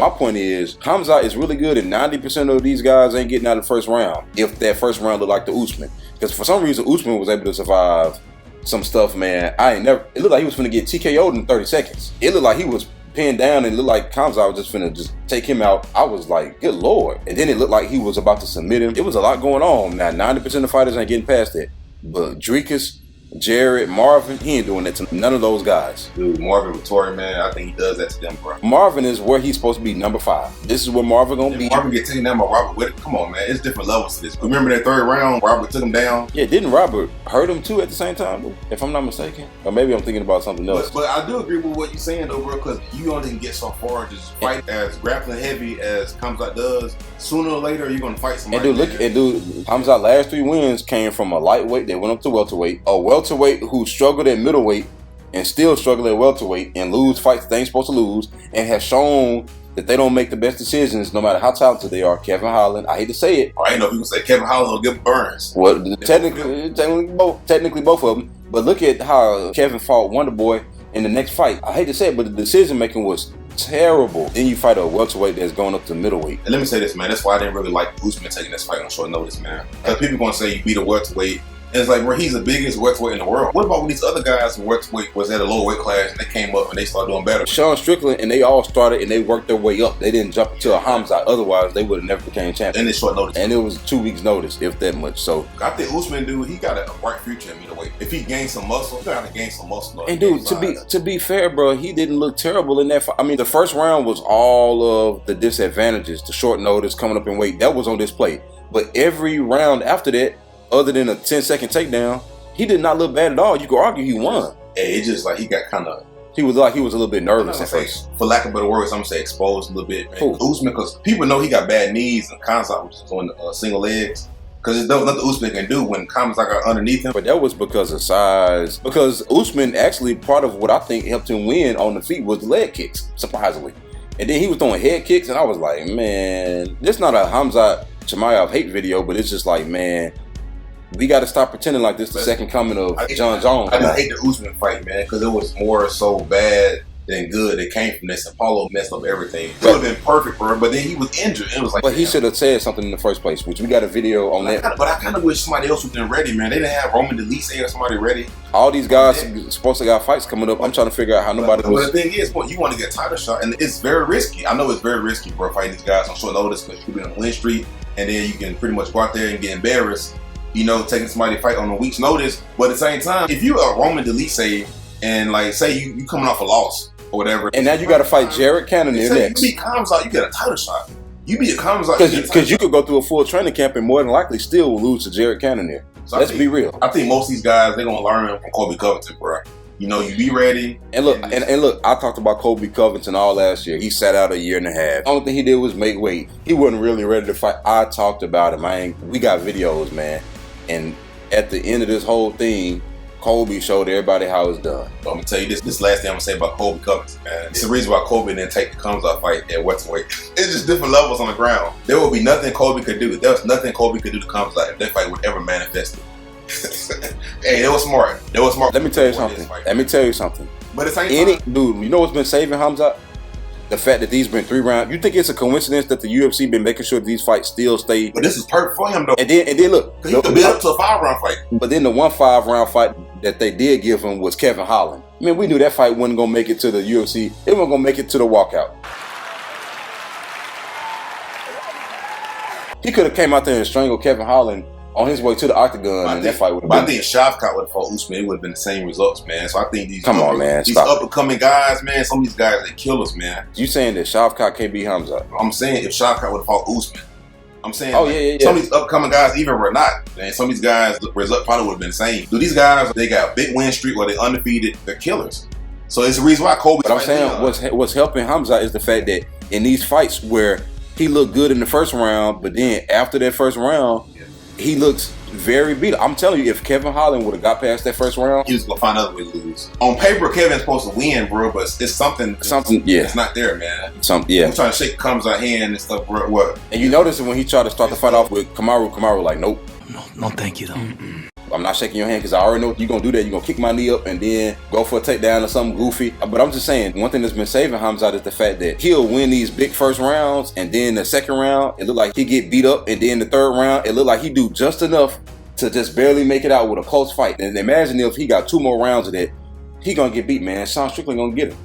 My point is, Khamzat is really good, and 90% of these guys ain't getting out of the first round if that first round looked like the Usman. Because for some reason, Usman was able to survive some stuff, man. It looked like he was finna get TKO'd in 30 seconds. It looked like he was pinned down and it looked like Khamzat was just finna just take him out. I was like, good Lord. And then it looked like he was about to submit him. It was a lot going on. Now, 90% of fighters ain't getting past that. But Dricus, Jared, Marvin, he ain't doing that to none of those guys. Dude, Marvin Vittori, man, I think he does that to them, bro. Marvin is where he's supposed to be, number 5. This is where Marvin gonna be. Marvin get taken down by Robert Whittaker. Come on, man, it's different levels to this. Remember that third round, Robert took him down? Yeah, didn't Robert hurt him too at the same time, if I'm not mistaken? Or maybe I'm thinking about something else. But I do agree with what you're saying, though, bro, because you only can get so far. Just fight as grappling heavy as Khamzat does. Sooner or later, you're gonna fight somebody. And dude, Khamzat's last 3 wins came from a lightweight that went up to welterweight, a welterweight who struggled at middleweight and still struggle at welterweight and lose fights they ain't supposed to lose, and have shown that they don't make the best decisions no matter how talented they are. Kevin Holland, I hate to say it. I ain't know if you can say Kevin Holland or Gilbert Burns. Well, technically both of them. But look at how Kevin fought Wonder Boy in the next fight. I hate to say it, but the decision making was terrible. Then you fight a welterweight that's going up to middleweight. And let me say this, man. That's why I didn't really like Usman taking this fight on short notice, man. Because people gonna say you beat a welterweight. And it's like, bro, he's the biggest welterweight in the world. What about when these other guys who welterweight was at a lower weight class and they came up and they started doing better? Sean Strickland and they all started and they worked their way up. They didn't jump into a Khamzat. Otherwise, they would have never became champions. And it's short notice. And it was 2 weeks notice, if that much. So I think Usman, dude, he got a bright future in middleweight. If he gains some muscle, he got to gain some muscle. And dude, to be fair, bro, he didn't look terrible in that fight. I mean, the first round was all of the disadvantages, the short notice, coming up in weight. That was on display. But every round after that, other than a 10-second takedown, he did not look bad at all. You could argue he won. Yeah, it's just like he got kind of... He was a little bit nervous at first. For lack of better words, I'm going to say exposed a little bit. Usman, because people know he got bad knees and Khamzat was doing single legs. Because there's nothing Usman can do when Khamzat got underneath him. But that was because of size. Because Usman, actually, part of what I think helped him win on the feet was the leg kicks, surprisingly. And then he was throwing head kicks, and I was like, man, this not a Khamzat Chimaev hate video, but it's just like, man, we got to stop pretending like this is the second coming of John Jones. I just hate the Usman fight, man, because it was more so bad than good. It came from this. Apollo messed up everything. It would have been perfect for him, but then he was injured. It was like, but he should have said something in the first place, which we got a video on that. But I kind of wish somebody else would have been ready, man. They didn't have Roman Delise or somebody ready. All these guys supposed to got fights coming up. I'm trying to figure out how nobody was. But the thing is, you want to get a title shot, and it's very risky. I know it's very risky, bro, fighting these guys on short notice because you could be on a win streak, and then you can pretty much go out there and get embarrassed. You know, taking somebody to fight on a week's notice. But at the same time, if you are Roman Delise and like say you coming off a loss or whatever, and now you got to fight Jared Cannonier next. You beat Khamzat, you get a title shot. You beat Khamzat because you could go through a full training camp and more than likely still lose to Jared Cannonier. So let's be real. I think most of these guys they're gonna learn from Colby Covington, bro. You know, you be ready. And look, and look, I talked about Colby Covington all last year. He sat out 1.5 years. The only thing he did was make weight. He wasn't really ready to fight. I talked about him. We got videos, man. And at the end of this whole thing, Colby showed everybody how it's done. I'm gonna tell you this last thing I'm gonna say about Colby Covington, man. It's the reason why Colby didn't take the Khamzat fight at welterweight. It's just different levels on the ground. There will be nothing Colby could do. There was nothing Colby could do to Khamzat if that fight would ever manifest it. Hey, they were smart. They were smart. Let me tell you something. But it's ain't dude, you know what's been saving Khamzat? The fact that these been 3 rounds. You think it's a coincidence that the UFC been making sure these fights still stay? But this is perfect for him though. And then look, he could build up to a 5-round fight. But then the 1 5-round fight that they did give him was Kevin Holland. I mean, we knew that fight wasn't gonna make it to the UFC. It wasn't gonna make it to the walkout. He could have came out there and strangled Kevin Holland on his way to the octagon, and that fight would have been. I think Shavkat would have fought Usman. It would have been the same results, man. So I think these these up-and-coming guys, man, some of these guys, they killers, man. You saying that Shavkat can't beat Khamzat? I'm saying if Shavkat would have fought Usman. I'm saying, yeah. Some of these upcoming guys, even Renat, man, some of these guys, the result probably would have been the same. Dude, these guys, they got a big win streak or they undefeated. They're killers. So it's the reason why Colby. But I'm saying what's helping Khamzat is the fact that in these fights where he looked good in the first round, but then after that first round, he looks very beat. I'm telling you, if Kevin Holland would have got past that first round, he was gonna find another way to lose. On paper, Kevin's supposed to win, bro, but it's something. Yeah, it's not there, man. I'm trying to shake Khamzat's hand and stuff, bro. What? And you notice when he tried to start the fight off with Kamaru like, nope. No, thank you, though. I'm I'm not shaking your hand because I already know you're going to do that. You're going to kick my knee up and then go for a takedown or something goofy. But I'm just saying, one thing that's been saving Khamzat is the fact that he'll win these big first rounds, and then the second round, it look like he get beat up, and then the third round, it look like he do just enough to just barely make it out with a close fight. And imagine if he got 2 more rounds of that, he going to get beat, man. Sean Strickland going to get him.